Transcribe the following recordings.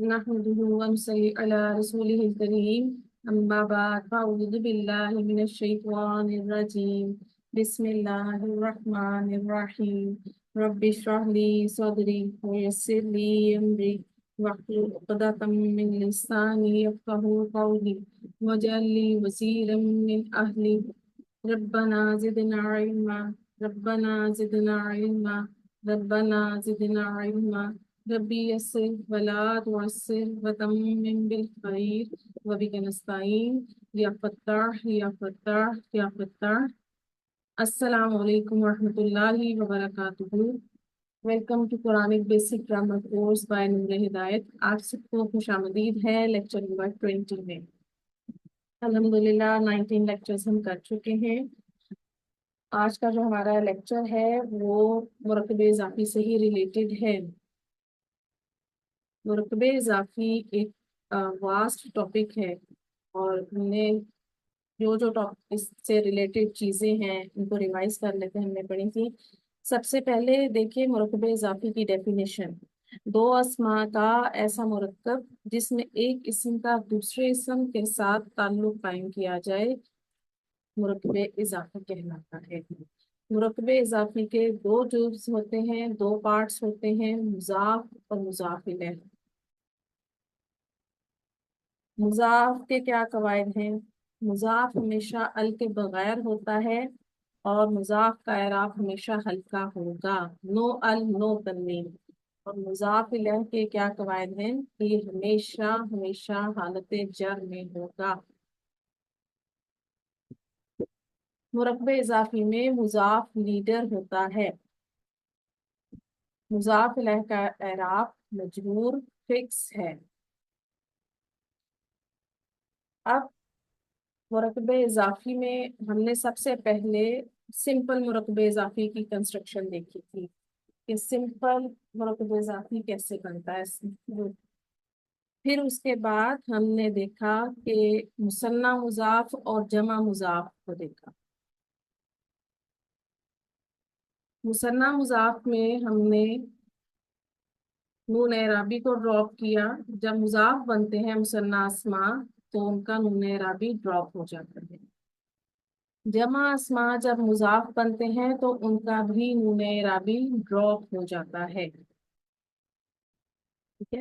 نحمده ونصلي على رسوله الكريم أما بعد فأعوذ بالله من الشيطان الرجيم بسم الله الرحمن الرحيم رب اشرح لي صدري ويسر لي أمري واحلل عقدة من لساني يفقهوا قولي واجعل لي وزيرا من أهلي ربنا زدنا علما ربنا زدنا علما ربنا زدنا علما ربي يسر ولا تعسر وتمم بالخير وبك نستعين يا فتاح يا فتاح يا فتاح. السلام علیکم ورحمۃ اللہ وبرکاتہ. Welcome to Quranic basic grammar course by Noor Hidayat. آپ سب کو خوش آمدید ہے لیکچر نمبر 20 میں. الحمدللہ 19 لیکچرز ہم کر چکے ہیں. آج کا جو ہمارا لیکچر ہے وہ مرکب اضافی سے ہی ریلیٹڈ ہے. مرکب اضافی ایک واسٹ ٹاپک ہے اور ہم نے جو اس سے ریلیٹڈ چیزیں ہیں ان کو ریوائز کر لیتے ہیں. ہم نے پڑھی تھی. سب سے پہلے دیکھیے مرکب اضافی کی ڈیفینیشن. دو اسما کا ایسا مرکب جس میں ایک اسم کا دوسرے اسم کے ساتھ تعلق قائم کیا جائے مرکب اضافی کہلاتا ہے. مرکب اضافی کے دو جزء ہوتے ہیں، دو پارٹس ہوتے ہیں، مضاف اور مضاف الیہ. مضاف کے کیا قواعد ہیں؟ مضاف ہمیشہ ال کے بغیر ہوتا ہے اور مضاف کا اعراب ہمیشہ ہلکا ہوگا، نو ال نو تنوین. اور مضاف الیہ کے کیا قواعد ہیں؟ یہ ہمیشہ ہمیشہ حالت جر میں ہوگا. مرکب اضافی میں مضاف لیڈر ہوتا ہے. مضاف الیہ کا اعراب مجرور فکس ہے. اب مرکب اضافی میں ہم نے سب سے پہلے سمپل مرکب اضافی کی کنسٹرکشن دیکھی تھی کہ سمپل مرکب اضافی کیسے بنتا ہے. پھر اس کے بعد ہم نے دیکھا کہ مثنی مضاف اور جمع مضاف کو دیکھا. مثنی مضاف میں ہم نے نون اعرابی کو ڈراپ کیا. جب مضاف بنتے ہیں مثنی اسماء تو ان کا نون اعرابی ڈراپ ہو جاتا ہے. جمع اسماء جب مضاف بنتے ہیں تو ان کا بھی نون اعرابی ڈراپ ہو جاتا ہے. ٹھیک ہے.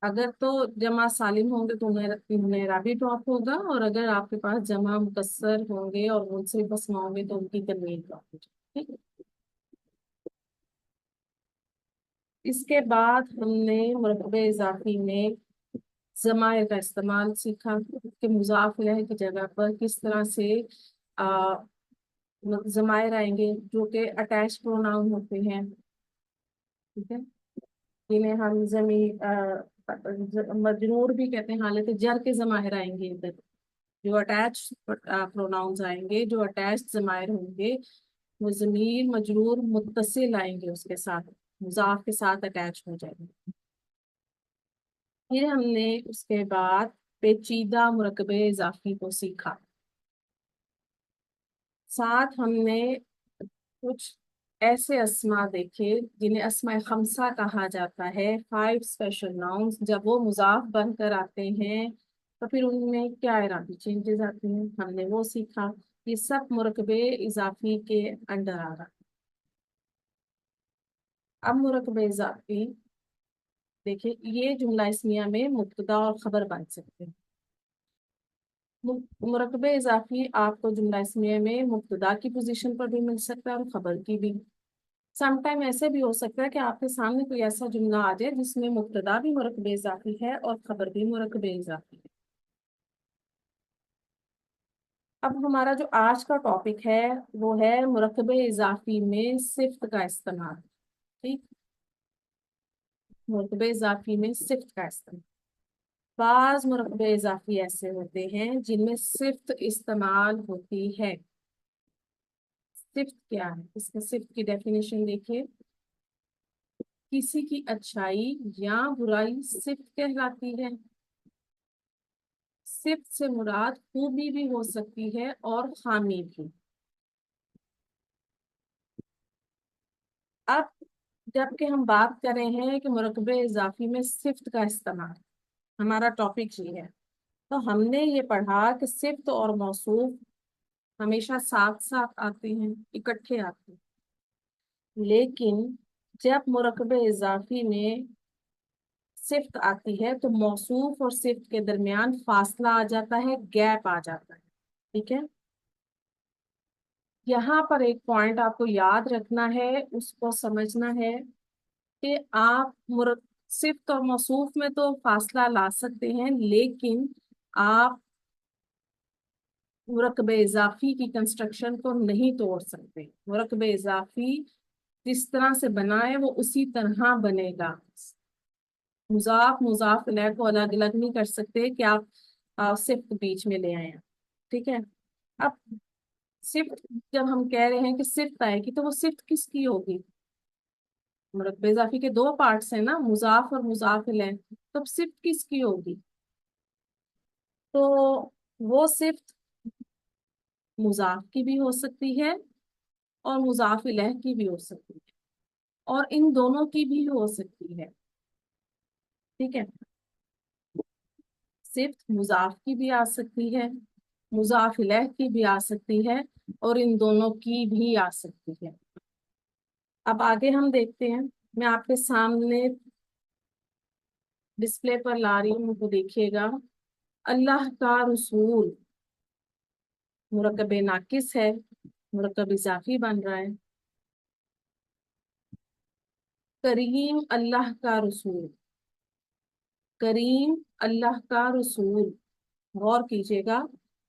اگر تو جمع سالم ہوں گے تو نون اعرابی ڈراپ ہوگا، اور اگر آپ کے پاس جمع مکسر ہوں گے اور منصرف اسماء ہوں گے تو ان کی تنوین ڈراپ ہو جائے گی. ٹھیک ہے. اس کے بعد ہم نے مرکب اضافی میں ضمائر کا استعمال سیکھا کہ مضاف الیہ کی جگہ پر کس طرح سے ضمائر آئیں گے جو کہ اٹیچ پروناؤن ہوتے ہیں. ٹھیک ہے. جنہیں ہم مجرور بھی کہتے ہیں، حالت جر کے ضمائر آئیں گے ادھر. جو اٹیچ پروناؤنز آئیں گے، جو اٹیچ ضمائر ہوں گے، وہ ضمیر مجرور متصل آئیں گے، اس کے ساتھ مضاف کے ساتھ اٹیچ ہو جائیں گے. پھر ہم نے اس کے بعد پیچیدہ مرکب اضافی کو سیکھا. ساتھ ہم نے کچھ ایسے اسما دیکھے جنہیں اسماء خمسہ کہا جاتا ہے، 5 اسپیشل ناؤنز. جب وہ مضاف بن کر آتے ہیں تو پھر ان میں کیا اعرابی چینجز آتے ہیں، ہم نے وہ سیکھا. یہ سب مرکب اضافی کے انڈر آ رہا. اب مرکب اضافی دیکھیں، یہ جملہ اسمیہ میں مبتدا اور خبر بن سکتے ہیں. مرکب اضافی آپ کو جملہ اسمیہ میں مبتدا کی پوزیشن پر بھی مل سکتا ہے اور خبر کی بھی. سم ٹائم ایسے بھی ہو سکتا ہے کہ آپ کے سامنے کوئی ایسا جملہ آ جائے جس میں مبتدا بھی مرکب اضافی ہے اور خبر بھی مرکب اضافی ہے. اب ہمارا جو آج کا ٹاپک ہے وہ ہے مرکب اضافی میں صفت کا استعمال. ٹھیک. مرکب اضافی میں صفت کا استعمال. بعض مرکب اضافی ایسے ہوتے ہیں جن میں صفت استعمال ہوتی ہے. صفت کیا ہے؟ اس میں صفت کی ڈیفینیشن دیکھیے. کسی کی اچھائی یا برائی صفت کہلاتی ہے. صفت سے مراد خوبی بھی ہو سکتی ہے اور خامی بھی. اب جبکہ ہم بات کر رہے ہیں کہ مرکب اضافی میں صفت کا استعمال، ہمارا ٹاپک یہ ہے، تو ہم نے یہ پڑھا کہ صفت اور موصوف ہمیشہ ساتھ ساتھ آتے ہیں، اکٹھے آتے ہیں، لیکن جب مرکب اضافی میں صفت آتی ہے تو موصوف اور صفت کے درمیان فاصلہ آ جاتا ہے، گیپ آ جاتا ہے، ٹھیک ہے۔ یہاں پر ایک پوائنٹ آپ کو یاد رکھنا ہے، اس کو سمجھنا ہے کہ آپ صفت اور موصوف میں تو فاصلہ لا سکتے ہیں، لیکن آپ مرکب اضافی کی کنسٹرکشن کو نہیں توڑ سکتے۔ مرکب اضافی جس طرح سے بنا ہے وہ اسی طرح بنے گا۔ مضاف الیہ کو الگ الگ نہیں کر سکتے کہ آپ صفت بیچ میں لے آئے ہیں، ٹھیک ہے۔ اب صفت جب ہم کہہ رہے ہیں کہ صفت آئے گی تو وہ صفت کس کی ہوگی؟ مرکب اضافی کے دو پارٹس ہیں نا، مضاف اور مضاف الیہ، تو اب صفت کس کی ہوگی؟ تو وہ صفت مضاف کی بھی ہو سکتی ہے اور مضاف الیہ کی بھی ہو سکتی ہے، اور ان دونوں کی بھی ہو سکتی ہے، ٹھیک ہے۔ صفت مضاف کی بھی آ سکتی ہے، مضاف الیہ کی بھی آ سکتی ہے، اور ان دونوں کی بھی آ سکتی ہے۔ اب آگے ہم دیکھتے ہیں، میں آپ کے سامنے ڈسپلے پر لا رہی ہوں، تو دیکھیے گا، اللہ کا رسول مرکب ناقص ہے، مرکب اضافی بن رہا ہے۔ کریم اللہ کا رسول، کریم اللہ کا رسول، غور کیجیے گا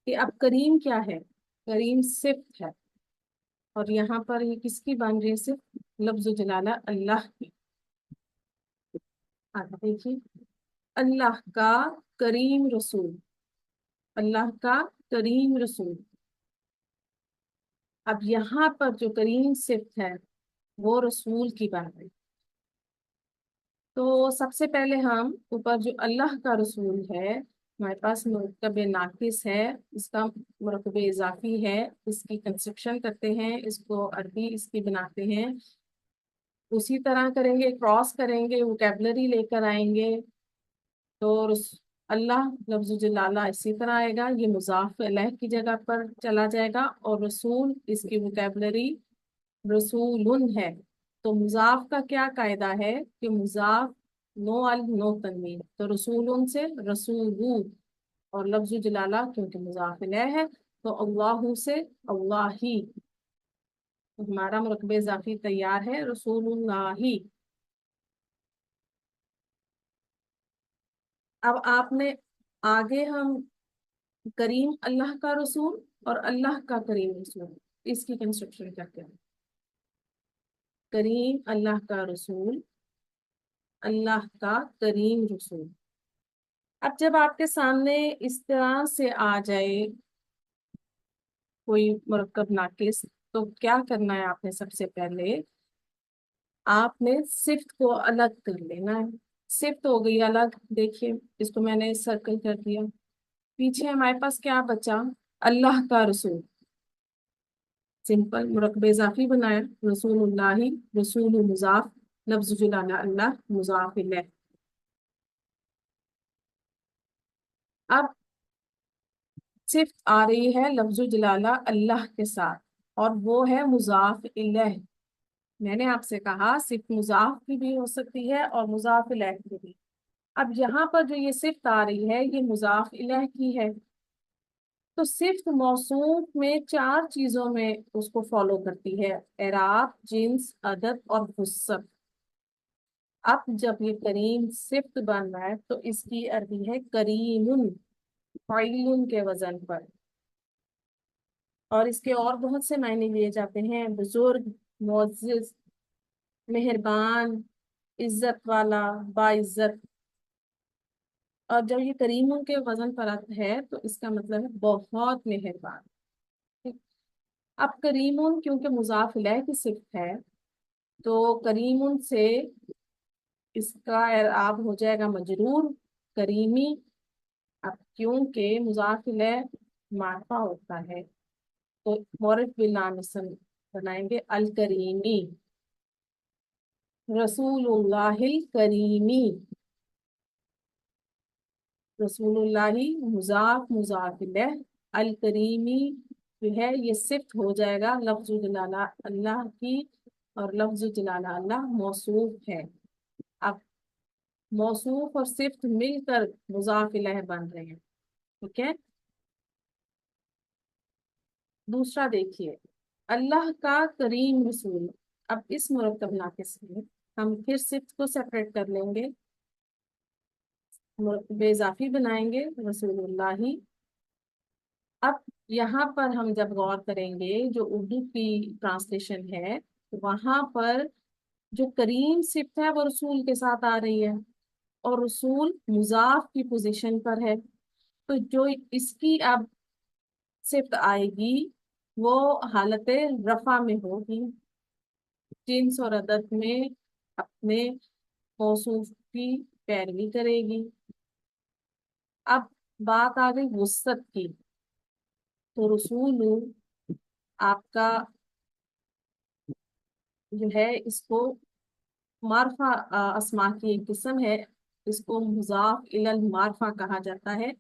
کہ اب کریم کیا ہے؟ کریم صفت ہے، اور یہاں پر یہ کس کی بن رہی ہے؟ صرف لفظ جلالہ اللہ کی۔ آگے دیکھیے، اللہ کا کریم رسول، اللہ کا کریم رسول۔ اب یہاں پر جو کریم صفت ہے وہ رسول کی بن رہی۔ تو سب سے پہلے ہم اوپر جو اللہ کا رسول ہے، ہمارے پاس مرکب ناقص ہے، اس کا مرکب اضافی ہے، اس کی کنسٹرکشن کرتے ہیں، اس کو عربی اس کی بناتے ہیں، اسی طرح کریں گے، کراس کریں گے، ووکیبلری لے کر آئیں گے، تو اللہ لفظ جلالہ اسی طرح آئے گا، یہ مضاف الیہ کی جگہ پر چلا جائے گا، اور رسول اس کی ووکیبلری رسول ہے۔ تو مضاف کا کیا قاعدہ ہے کہ مضاف نو الف نو تنوین، تو رسول سے رسول، اور لفظ جلالہ کیونکہ مضاف الیہ ہے تو اللہ سے اللہ ہی، ہمارا مرکب اضافی تیار ہے، رسول اللہ۔ اب آپ نے آگے ہم کریم اللہ کا رسول اور اللہ کا کریم رسول، اس کی کنسٹرکشن کرتے ہیں۔ کریم اللہ کا رسول، اللہ کا کریم رسول۔ اب جب آپ کے سامنے اس طرح سے آ جائے کوئی مرکب ناقص، تو کیا کرنا ہے؟ آپ نے سب سے پہلے آپ نے صفت کو الگ کر لینا ہے۔ صفت ہو گئی الگ، دیکھیے اس کو میں نے سرکل کر دیا، پیچھے ہمارے پاس کیا بچا؟ اللہ کا رسول، سمپل مرکب اضافی بنایا، رسول اللہ، رسول مضاف، لفظ جلالہ اللہ، مضاف الیہ۔ اب صفت آ رہی ہے لفظ جلالہ اللہ کے ساتھ، اور وہ ہے مضاف الیہ۔ میں نے آپ سے کہا صفت مضاف کی بھی ہو سکتی ہے اور مضاف الیہ کی بھی۔ اب یہاں پر جو یہ صفت آ رہی ہے یہ مضاف الیہ کی ہے، تو صفت موصوف میں چار چیزوں میں اس کو فالو کرتی ہے: اعراب، جنس، عدد اور وصف۔ اب جب یہ کریم صفت بن رہا ہے تو اس کی عربی ہے کریم، فعیل کے وزن پر، اور اس کے اور بہت سے معنی لیے جاتے ہیں: بزرگ، معزز، مہربان، عزت والا، باعزت۔ اور جب یہ کریموں کے وزن پر آتا ہے تو اس کا مطلب ہے بہت مہربان، ٹھیک۔ اب کریمون کیونکہ مضاف الیہ کی صفت ہے تو کریمون سے اس کا اعراب ہو جائے گا مجرور، کریمی۔ اب کیونکہ مضاف الیہ معرفہ ہوتا ہے تو مورف باللام اسم بنائیں گے الکریمی۔ रसूलुल्लाहिल करीमी, रसूलुल्लाही मुजाफ मुजाफ इलैह, अल करीमी जो है ये सिफ्त हो जाएगा लफ्ज़ जलाला अल्लाह की, और लफ्ज़ जलाला अल्लाह मौसूफ है। अब मौसूफ और सिफ्त मिलकर मुजाफ इलैह बन रहे हैं, ठीक है। दूसरा देखिए, अल्लाह का करीम रसूल। अब इस मुरक्कब नाक़िस में हम फिर सिफ्त को सेपरेट कर लेंगे, मुरक्कब इजाफी बनाएंगे रसूलुल्लाही। अब यहाँ पर हम जब गौर करेंगे जो उर्दू की ट्रांसलेशन है, तो वहां पर जो करीम सिफ्त है वो रसूल के साथ आ रही है, और रसूल मुजाफ की पोजीशन पर है। तो जो इसकी अब सिफ्त आएगी वो हालत रफा में होगी, जिन्स और अदद में अपने मौसूफ की पैरवी करेगी। अब बात आ गई वुसअत की, तो रसूल आपका जो है इसको मारफा अस्मा की एक किस्म है, इसको मुजाफ इलल मारफा कहा जाता है।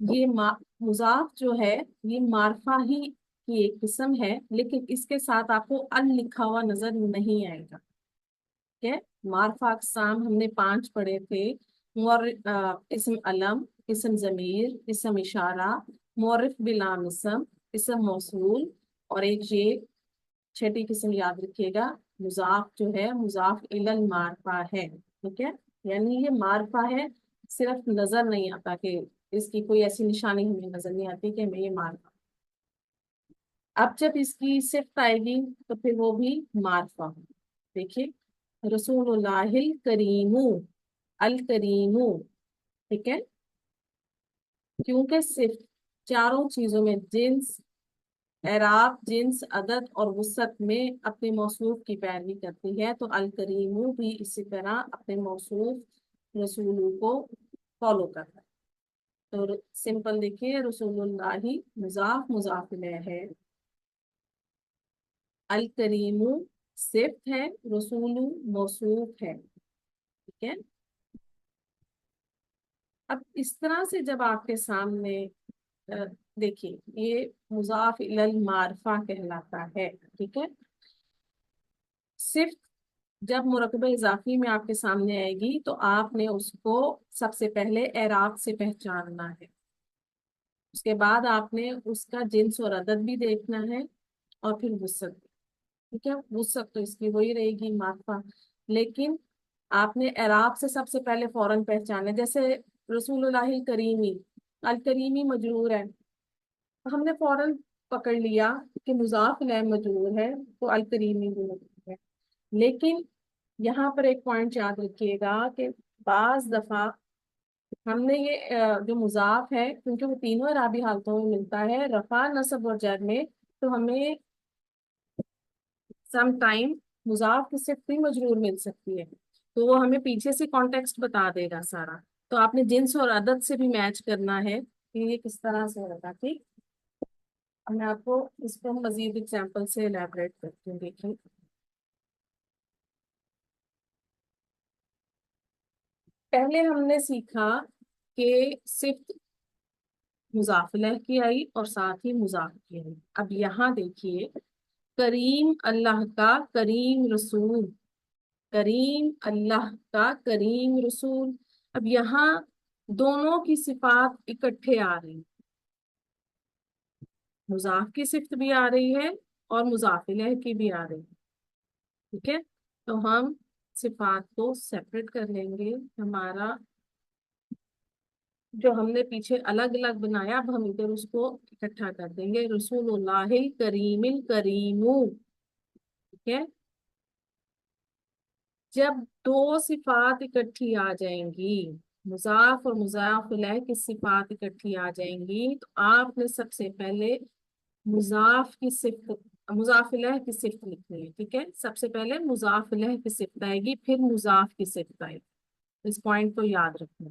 ये मुजाफ जो है ये मारफा ही की एक किस्म है, लेकिन इसके साथ आपको अल लिखा हुआ नजर नहीं आएगा। ठीक है, मारफा अक़साम हमने 5 पढ़े थे। इसम अलम, इसम जमीर, इसम इशारा, मुअर्रिफ बिलाम इसम, इसम मौसूल, और एक ये छठी किस्म याद रखिएगा, मुजाफ जो है मुजाफ इलल मारफा है। ठीक है, यानी ये मारफा है, सिर्फ नजर नहीं आता कि इसकी कोई ऐसी निशानी हमें नजर नहीं आती कि हमें ये मारफा। अब जब इसकी सिफ्त आएगी तो फिर वो भी मारफा हो। देखिए, रसूलुल्लाहिल करीमू, अल करीमू, ठीक है, क्योंकि सिर्फ चारों चीजों में जिन्स, एराब, जिन्स, अदद और वुसअत में अपने मौसूफ की पैरवी करती है, तो अल करीमू भी इसी तरह अपने मौसूफ रसूलू को फॉलो करता है। तो सिंपल देखिए, रसूलुल्लाही मुजाफ मुजाफ इलैह है, अल करीमू सिफ्त है, रसूलू मौसूफ है। ठीक है, अब इस तरह से जब आपके सामने अ, देखिए ये मुजाफ इलल मारफा कहलाता है। ठीक है, सिर्फ जब मुरकबा इजाफी में आपके सामने आएगी तो आपने उसको सबसे पहले एराब से पहचानना है, उसके बाद आपने उसका जिन्स और अदद भी देखना है, और फिर वुसअत। ठीक है, वुसअत तो इसकी वही रहेगी मारफा, लेकिन आपने एराब से सबसे पहले फौरन पहचाने। जैसे रसूलुल्लाहिल करीमी, अल करीमी मजरूर है, तो हमने फौरन पकड़ लिया कि मुजाफ इलैह मजरूर है, तो अल करीमी भी मजरूर है। लेकिन यहाँ पर एक पॉइंट याद रखिएगा कि बाज दफा हमने ये जो मुजाफ है, क्योंकि वो तीनों इराबी हालतों में मिलता है, रफा नस्ब और जर में, तो हमें सम टाइम मुजाफ की सिर्फ भी मजरूर मिल सकती है, तो वो हमें पीछे से कॉन्टेक्स्ट बता देगा सारा। तो आपने जिन्स और अदद से भी मैच करना है कि ये किस तरह से होगा। ठीक, अब मैं आपको इसको मजीद एग्जाम्पल से एलैबोरेट करती हूँ। देखिए, पहले हमने सीखा कि सिर्फ मुजाफिलह की आई और साथ ही मुजाफ की आई। अब यहाँ देखिए, करीम अल्लाह का करीम रसूल, करीम अल्लाह का करीम रसूल। अब यहाँ दोनों की सिफात इकट्ठे आ रही, मुजाफ की सिफ्त भी आ रही है और मुजाफिलह की भी आ रही है। ठीक है, तो हम सिफात को सेपरेट कर लेंगे। हमारा जो हमने पीछे अलग अलग बनाया, अब हम इधर उसको इकट्ठा कर देंगे, रसूलुल्लाहिल करीमिल करीमू। ठीक है, जब दो सिफात इकट्ठी आ जाएंगी, मुजाफ और मुजाफ इलैह की सिफात इकट्ठी आ जाएंगी, तो आपने सबसे पहले मुजाफ की सिफ्त, मुजाफ इलैह की सिफ्त लिखनी है। ठीक है, सबसे पहले मुजाफ इलैह की सिफ्त आएगी, फिर मुजाफ की सिफ्त आएगी। इस पॉइंट को याद रखना।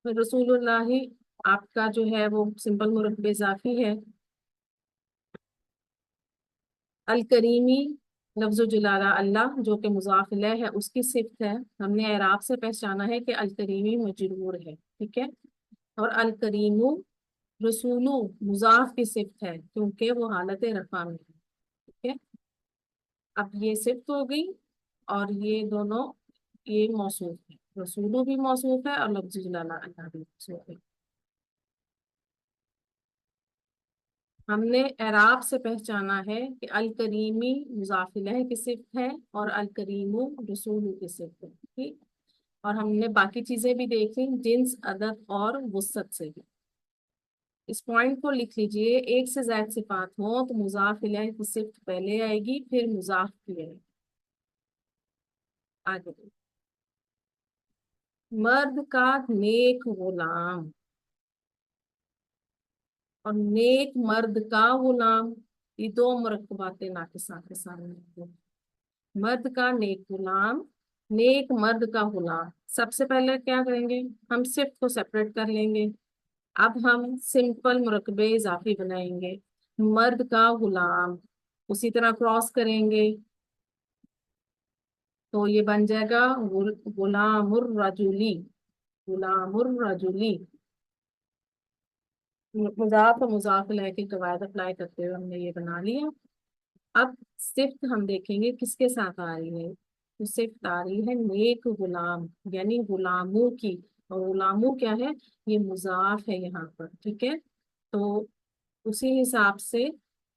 तो रसूलुल्लाही आपका जो है वो सिंपल मुरक्कब इजाफी है। अल करीमी لفظ جلالہ اللہ جو کہ مضاف الیہ ہے اس کی صفت ہے، ہم نے اعراب سے پہچانا ہے کہ الکریمی مجرور ہے، ٹھیک ہے، اور الکریم رسول مضاف کی صفت ہے کیونکہ وہ حالت رفع میں ہے، ٹھیک ہے۔ اب یہ صفت ہو گئی اور یہ دونوں یہ موصوف ہے، رسولو بھی موصوف ہے اور لفظ جلالہ اللہ بھی موصوف ہے۔ ہم نے اعراب سے پہچانا ہے کہ الکریمی مضاف الیہ کی صفت ہے اور الکریم رسول کی صفت ہے، ٹھیک، اور ہم نے باقی چیزیں بھی دیکھی جنس عدد اور وسعت سے بھی۔ اس پوائنٹ کو لکھ لیجئے، ایک سے زائد صفات ہوں تو مضاف الیہ کی صفت پہلے آئے گی پھر مضاف کی آئے گی۔ آگے دیکھیں۔ مرد کا نیک غلام اور نیک مرد کا غلام، یہ دو مرکبات ناقصہ کے سامنے ہیں۔ مرد کا نیک غلام، نیک مرد کا غلام، سب سے پہلے کیا کریں گے، ہم صفت کو سیپریٹ کر لیں گے، اب ہم سمپل مرکبے اضافی بنائیں گے، مرد کا غلام، اسی طرح کراس کریں گے تو یہ بن جائے گا غلام الرجلی، غلام الرجلی، مضاف و مضاف الیہ کے قواعد اپلائی کرتے ہوئے ہم نے یہ بنا لیا۔ اب صفت ہم دیکھیں گے کس کے ساتھ آ رہی ہے، تو صفت آ رہی ہے نیک غلام یعنی غلاموں کی، اور غلاموں کیا ہے، یہ مضاف ہے یہاں پر، ٹھیک ہے، تو اسی حساب سے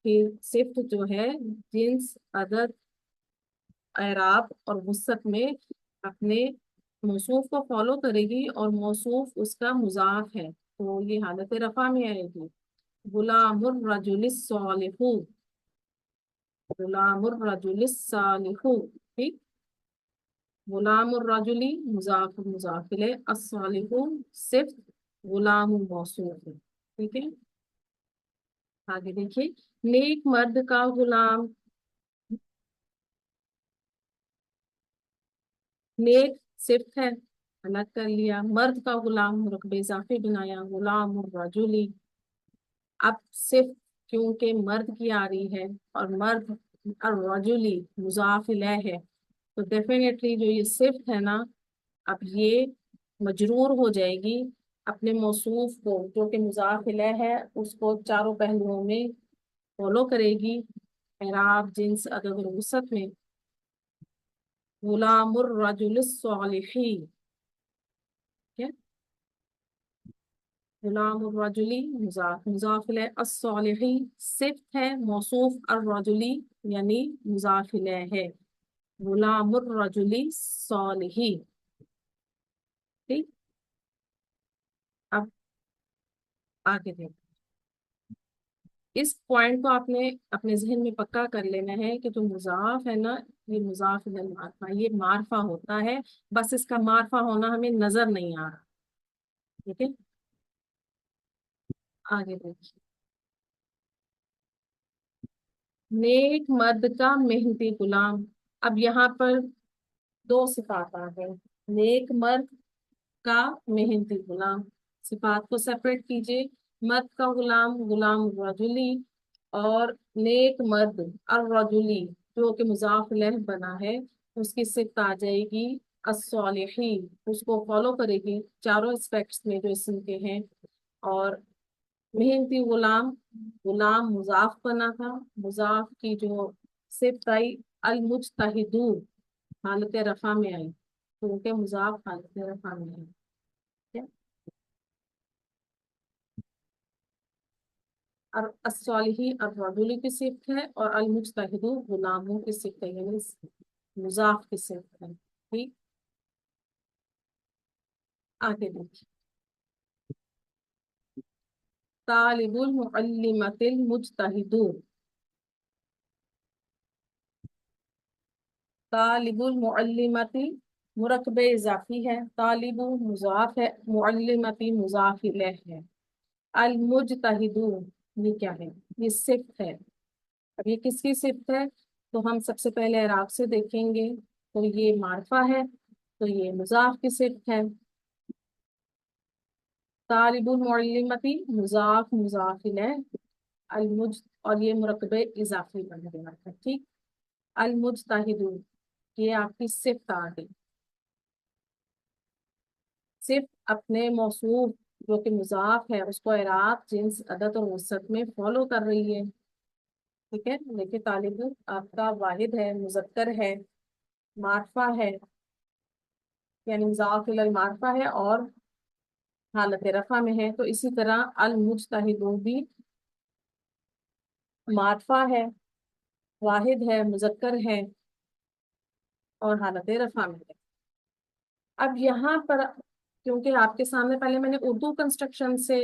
پھر صفت جو ہے جنس عدد اعراب اور وسعت میں اپنے موصوف کو فالو کرے گی اور موصوف اس کا مضاف ہے تو یہ حالت رفع میں آئے گی۔ غلام الرجل الصالح، غلام الرجل الصالح، ٹھیک، غلام الرجلی مضاف مضاف الیہ، الصالح صفت، غلام موصوف ہے، ٹھیک ہے۔ آگے دیکھیے، نیک مرد کا غلام، نیک صفت ہے الگ کر لیا، مرد کا غلام رقبے اضافی بنایا غلام الرجلی، اب صفت کیونکہ مرد کی آ رہی ہے اور مرد الرجلی مضاف الیہ ہے تو ڈیفینیٹلی جو یہ صفت ہے نا اب یہ مجرور ہو جائے گی اپنے موصوف کو جو کہ مضاف الیہ ہے، اس کو چاروں پہلوؤں میں فالو کرے گی، اعراب جنس عدد اور وسعت میں، غلام الرجل الصالحی، غلام الرجلی مضاف مضاف الیہ، الصالحی صفت ہے، موصوف الرجلی یعنی مضاف الیہ ہے، غلام الرجلی صالحی، ٹھیک۔ اب آگے دیکھ، اس پوائنٹ کو آپ نے اپنے ذہن میں پکا کر لینا ہے کہ جو مضاف ہے نا یہ مضاف الی المعرفہ، یہ معرفہ ہوتا ہے، بس اس کا معرفہ ہونا ہمیں نظر نہیں آ رہا، ٹھیک ہے۔ آگے دیکھیے، نیک مرد کا محنتی غلام، اب یہاں پر دو صفات آ گئے، نیک مرد کا محنتی غلام، صفات کو سیپریٹ کیجئے، مرد کا غلام غلام الرجلی اور نیک مرد الرجلی جو کہ مضاف الیہ بنا ہے اس کی صفت آ جائے گی الصالحی، اس کو فالو کرے گی چاروں اسپیکٹس میں جو اسم کے ہیں، اور محنتی غلام، غلام مضاف بنا تھا، مضاف کی جو صفت آئی المجتہدون حالت رفع میں آئی کیونکہ مضاف حالت رفع میں آئی، ٹھیک ہے؟ اور الصالحی الرجل کی صفت ہے اور المجتہدون غلاموں کی صفت ہے یعنی مضاف کی صفت ہے، ٹھیک۔ آگے دیکھیے، طالب المعلمۃ المجتہدون، طالب المعلمتی مرکب اضافی ہے، طالب مضاف ہے، معلمتی مضاف الیہ ہے، المجتہدون یہ کیا ہے، یہ صفت ہے، اب یہ کس کی صفت ہے تو ہم سب سے پہلے اعراب سے دیکھیں گے تو یہ معرفہ ہے تو یہ مضاف کی صفت ہے، طالب المعلمتی مضاف مضاف الیہ اور یہ مرکب اضافی بن گیا ہے، ٹھیک۔ अलमुज्तहिदून, ये आपकी सिफ्त आ गई। सिर्फ अपने मौसूफ जो कि मुजाफ है उसको इराब जिन्स अदद और वसत में फॉलो कर रही है। ठीक है, देखिए तालिब आपका वाहिद है, मुजक्कर है, मार्फा है, यानी मुजाफ इलल मार्फा है और हालत रफा में है। तो इसी तरह अल मुज्तहिदून भी मार्फा है, वाहिद है, मुजक्कर है और हालत रफा में है। अब यहाँ पर क्योंकि आपके सामने पहले मैंने उर्दू कंस्ट्रक्शन से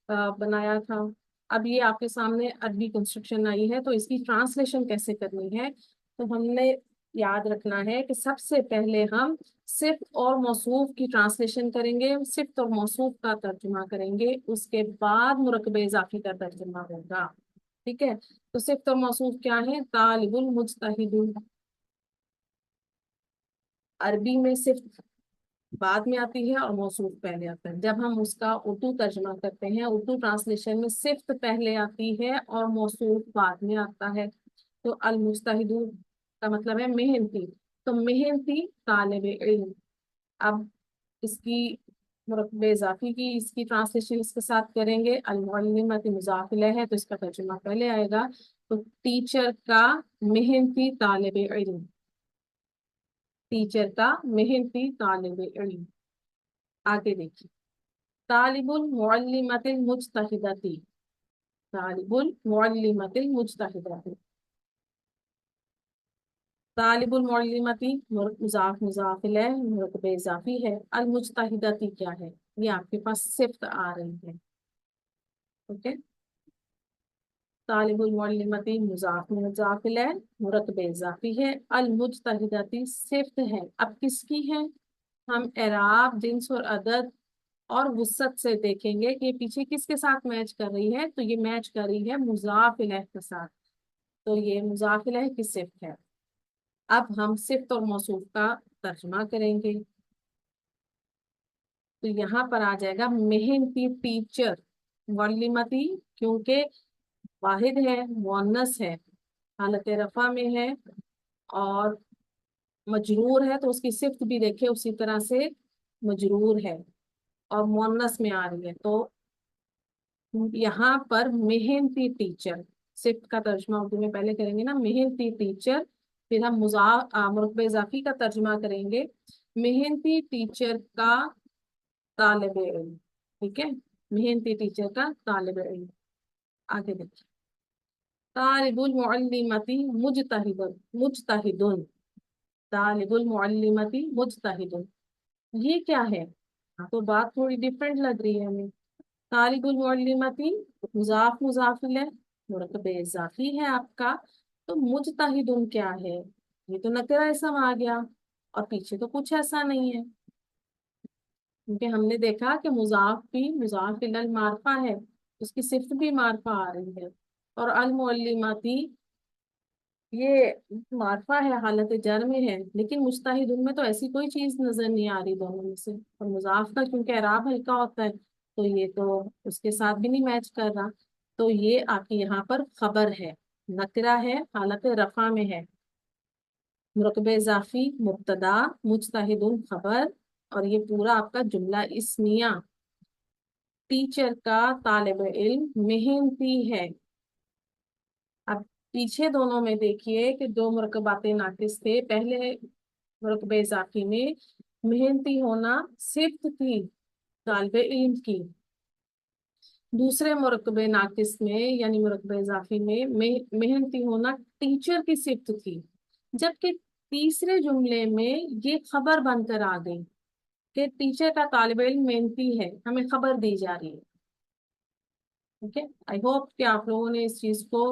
बनाया था, अब ये आपके सामने अरबी कंस्ट्रक्शन आई है, तो इसकी ट्रांसलेशन कैसे करनी है। तो हमने याद रखना है कि सबसे पहले हम सिफ्त और मौसूफ की ट्रांसलेशन करेंगे, सिफ्त और मौसूफ का तर्जुमा करेंगे, उसके बाद मुरकबे इजाफी का तर्जुमा होगा। ठीक है, तो सिफ्त और मौसूफ क्या है। तालिबुल मुज्तहिदुन, अरबी में सिफ्त बाद में आती है और मौसूफ पहले आता है। जब हम उसका उर्दू तर्जमा करते हैं, उर्दू ट्रांसलेशन में सिफ्त पहले आती है और मौसूफ बाद में आता है। तो अल मुस्तहिदू का मतलब है मेहनती, तो मेहनती तालिब इल्म। अब इसकी मुरक्बे इजाफी की इसकी ट्रांसलेशन इसके साथ करेंगे। अल मुअल्लिमत मुज़ाफ इलैह है तो इसका तर्जुमा पहले आएगा। तो टीचर का मेहनती तालिब इल्म, टीचर का मेहनती तालिब इल्म। आगे देखिए, तालिबुल मुअल्लिमतिल मुज्तहिदती, तालिबुल मुअल्लिमतिल मुज्तहिदती। तालिबुल मुअल्लिमती मुजाफ मुजाफ इलैह मुरतबे इजाफी है। अल मुज्तहिदती क्या है, ये आपके पास सिफ्त आ रही है। ओके, तालिबुल मुअल्लिमती मुजाफ मुजाफ इलैह मुरतबे इजाफी है। अल मुज्तहिदती सिफ्त है। अब किसकी है, हम एराब जिन्स और अदद और वुसत से देखेंगे कि ये पीछे किसके साथ मैच कर रही है। तो ये मैच कर रही है मुजाफ इलैह के साथ, तो ये मुजाफ इलैह की सिफ्त है। अब हम सिफ्त और मौसूफ का तर्जुमा करेंगे। तो यहाँ पर आ जाएगा मेहनती टीचर, मुअल्लिमती क्योंकि वाहिद है, मुअन्नस है, हालत रफा में है और मजरूर है, तो उसकी सिफ्त भी देखिए उसी तरह से मजरूर है और मुअन्नस में आ रही है। तो यहाँ पर मेहनती टीचर, सिफ्त का तर्जुमा उर्दू में पहले करेंगे ना, मेहनती टीचर। फिर हम मुरतबे इजाफी का तर्जुमा करेंगे, मेहनती टीचर का तालिब इल्म। ठीक है, मेहनती टीचर का तालिब इल्म। आगे देखिए, तालिबुल मुअल्लिमती मुज्तहिदुन, मुज्तहिदुन, तालिबुल मुअल्लिमती मुज्तहिदुन, ये क्या है। हाँ, तो बात थोड़ी डिफरेंट लग रही है हमें। तालिबुल मुअल्लिमती मुजाफ मुजाफ इलैह मुरतबे इजाफी है आपका। तो मुज्तहिदुन क्या है, ये तो नकरा इसम आ गया और पीछे तो कुछ ऐसा नहीं है। क्योंकि हमने देखा कि मुजाफ भी मुजाफ इलल मारफा है, उसकी सिफ्त भी मारफा आ रही है। और अल मुअल्लिमाती ये मारफा है, हालत जर में है, लेकिन मुस्ताहिदुन में तो ऐसी कोई चीज नजर नहीं आ रही दोनों में से। और मुजाफ का क्योंकि एराब हल्का होता है तो ये तो उसके साथ भी नहीं मैच कर रहा। तो ये आपकी यहाँ पर खबर है, नकरा है, हालत रफा में है। मुरकबे इजाफी मुब्तदा, मुज्तहिदुन खबर, और ये पूरा आपका जुमला इस्मिया। टीचर का तालिब इल्म मेहनती है। अब पीछे दोनों में देखिए कि दो मुरकबाते नाकिस थे। पहले मुरकबे इजाफी में मेहनती होना सिफ्त थी तालिब इल्म की, दूसरे मुरकबे नाकिस में यानी मुरकबे इजाफी में मेहनती होना टीचर की सिफ्त थी। जबकि तीसरे जुमले में ये खबर बनकर आ गई कि टीचर का तालिब इल्म मेहनती है, हमें खबर दी जा रही है। ठीक है, आई होप कि आप लोगों ने इस चीज को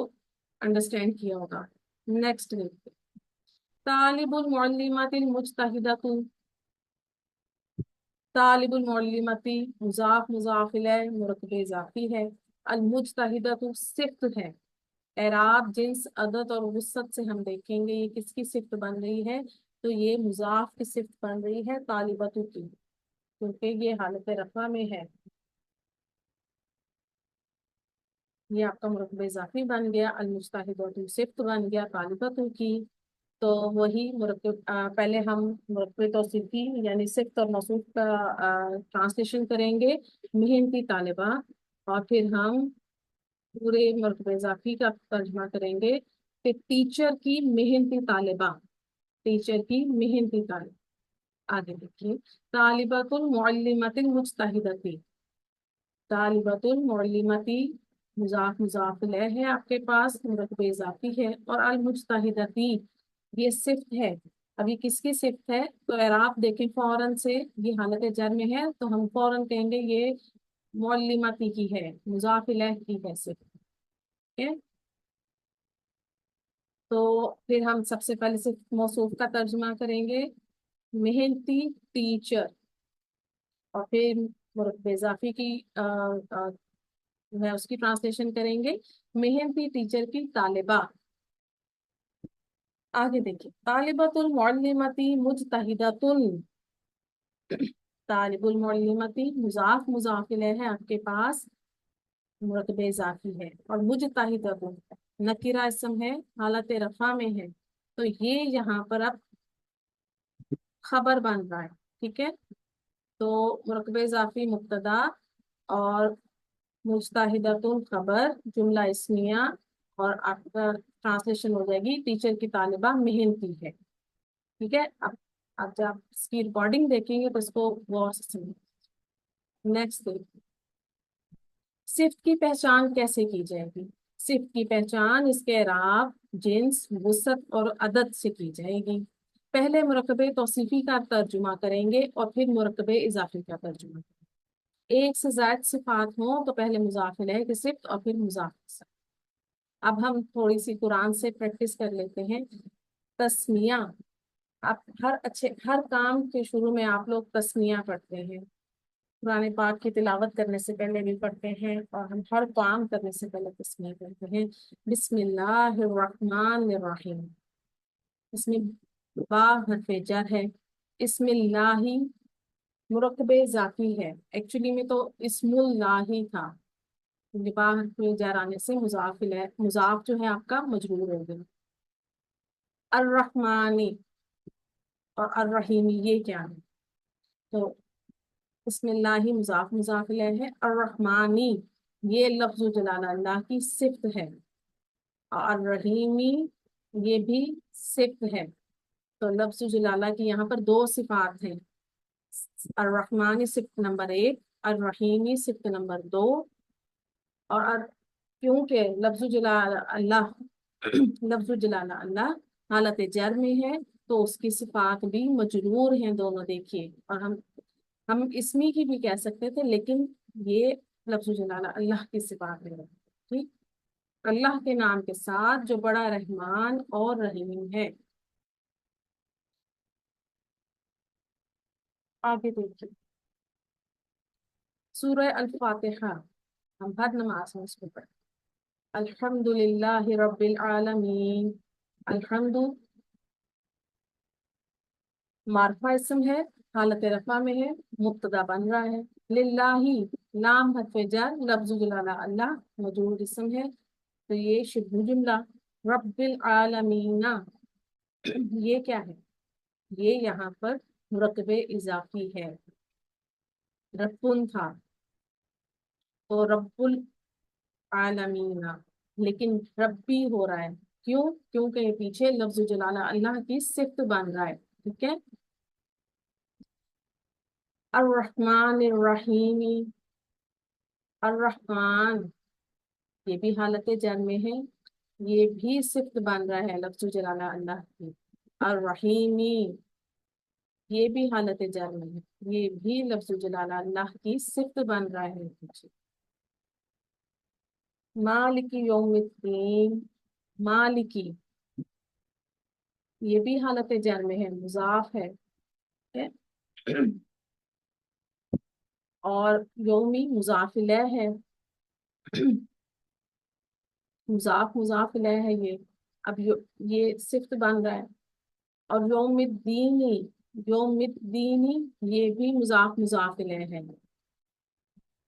अंडरस्टैंड किया होगा। नेक्स्ट देखते हैं, तालिबुल मुअल्लिमातिल मुज्तहिदतु, तालिबुल मुअल्लिमती मुजाफ मुजाफ इलैह मुरतबे इजाफी है। अल मुज्तहिदतु सिफ्त है। एराब जिन्स अदद और वुसत से हम देखेंगे ये किसकी सिफ्त बन रही है। तो ये मुजाफ की सिफ्त बन रही है तालिबतु की, क्योंकि ये हालत रफा में है। ये आपका मुरतबे इजाफी बन गया, अल मुज्तहिदतु सिफ्त बन गया तालिबतु की। تو وہی مرکب پہلے ہم مرکب توصیفی یعنی صفت اور موصوف کا ٹرانسلیشن کریں گے، محنتی طالبہ، اور پھر ہم پورے مرکب اضافی کا ترجمہ کریں گے، پھر ٹیچر کی محنتی طالبہ، ٹیچر کی محنتی طالبہ. آگے دیکھیے، طالبۃ المعلمۃ المجتہدۃ، طالبۃ المعلمتی مضاف مضاف الیہ ہے آپ کے پاس، مرکب اضافی ہے، اور المجتہدتی یہ صفت ہے. ابھی کس کی صفت ہے؟ تو اعراب دیکھیں فوراً سے، یہ حالت جر میں ہے تو ہم فوراً کہیں گے یہ معلمتی کی ہے، مضاف الیہ کی ہے صفت. ٹھیک ہے، تو پھر ہم سب سے پہلے صرف موصوف کا ترجمہ کریں گے، محنتی ٹیچر، اور پھر مرکب اضافی کی اس کی ٹرانسلیشن کریں گے، محنتی ٹیچر کی طالبہ. آگے دیکھیں، طالبۃ المعلمتی مجتہدۃ، طالب المعلمتی مضاف مضاف الیہ ہے آپ کے پاس، مرکب اضافی ہے، اور مجتہدۃ نکرہ اسم ہے، حالت رفع میں ہے، تو یہ یہاں پر اب خبر بن رہا ہے. ٹھیک ہے، تو مرکب اضافی مبتدا اور مجتہدۃ خبر، جملہ اسمیہ، اور آپ کا ٹرانسلیشن ہو جائے گی ٹیچر کی طالبہ محنتی ہے. ٹھیک ہے، اب جب آپ اس کی ریکارڈنگ دیکھیں گے تو اس کو غور سے سنیں. نیکسٹ، صفت کی پہچان کیسے کی جائے گی؟ صفت کی پہچان اس کے اعراب، جنس، وسعت اور عدد سے کی جائے گی. پہلے مرکب توصیفی کا ترجمہ کریں گے اور پھر مرکب اضافی کا ترجمہ. ایک سے زائد صفات ہوں تو پہلے مضاف الیہ کی صفت اور پھر مضاف کی صفت. اب ہم تھوڑی سی قرآن سے پریکٹس کر لیتے ہیں. تسمیہ، آپ ہر کام کے شروع میں آپ لوگ تسمیہ پڑھتے ہیں، قرآن پاک کی تلاوت کرنے سے پہلے بھی پڑھتے ہیں، اور ہم ہر کام کرنے سے پہلے تسمیہ کرتے ہیں. بسم اللہ الرحمن الرحیم، اس میں با حرف جر ہے، اسم اللہ مرکب ذاتی ہے، ایکچولی میں تو اسم اللہ ہی تھا، با حرف جر آنے سے مضاف جو ہے آپ کا مجرور ہو گیا. الرحمانی اور الرحیمی یہ کیا ہے؟ تو بسم اللہ مضاف مضاف الیہ ہے، الرحمانی یہ لفظ جلالہ اللہ کی صفت ہے، اور الرحیمی یہ بھی صفت ہے. تو لفظ جلالہ کی یہاں پر دو صفات ہیں، الرحمانی صفت نمبر 1، الرحیمی صفت نمبر 2. اور کیونکہ لفظ جلالہ اللہ لفظ جلالہ اللہ حالت جر میں ہے تو اس کی صفات بھی مجرور ہیں دونوں. دیکھیے، اور ہم اسمی کی بھی کہہ سکتے تھے، لیکن یہ لفظ جلالہ اللہ کی صفات ہے. ٹھیک، اللہ کے نام کے ساتھ جو بڑا رحمان اور رحیم ہے. آگے دیکھیے، سورہ الفاتحہ ہم ہر نماز میں اس کو پڑھیں. الحمد للہ رب العالمین، الحمد معرفہ اسم ہے، حالت رفع میں ہے، مبتدا بن رہا ہے. للہ لام حرف جر، لفظ جلالہ اللہ مجرور اسم ہے، تو یہ شبہ جملہ. رب العالمین یہ کیا ہے؟ یہ یہاں پر مرکب اضافی ہے، ربن تھا تو رب العالمین، لیکن ربی ہو رہا ہے. کیوں؟ کیونکہ یہ پیچھے لفظ جلالہ اللہ کی صفت بن رہا ہے. ٹھیک ہے، الرحمن الرحیم، الرحمن یہ بھی حالت جر میں ہے، یہ بھی صفت بن رہا ہے لفظ جلالہ اللہ کی. الرحیمی یہ بھی حالت جر میں ہے، یہ بھی لفظ جلالہ اللہ کی صفت بن رہا ہے. مالک یوم الدین، مالکی یہ بھی حالت جر میں ہے، مضاف ہے. ٹھیک ہے؟ اور یومی مضاف الیہ ہے، مضاف مضاف الیہ ہے یہ. اب یہ صفت بن رہا ہے. اور یوم الدینی، یوم الدینی یہ بھی مضاف مضاف الیہ ہے.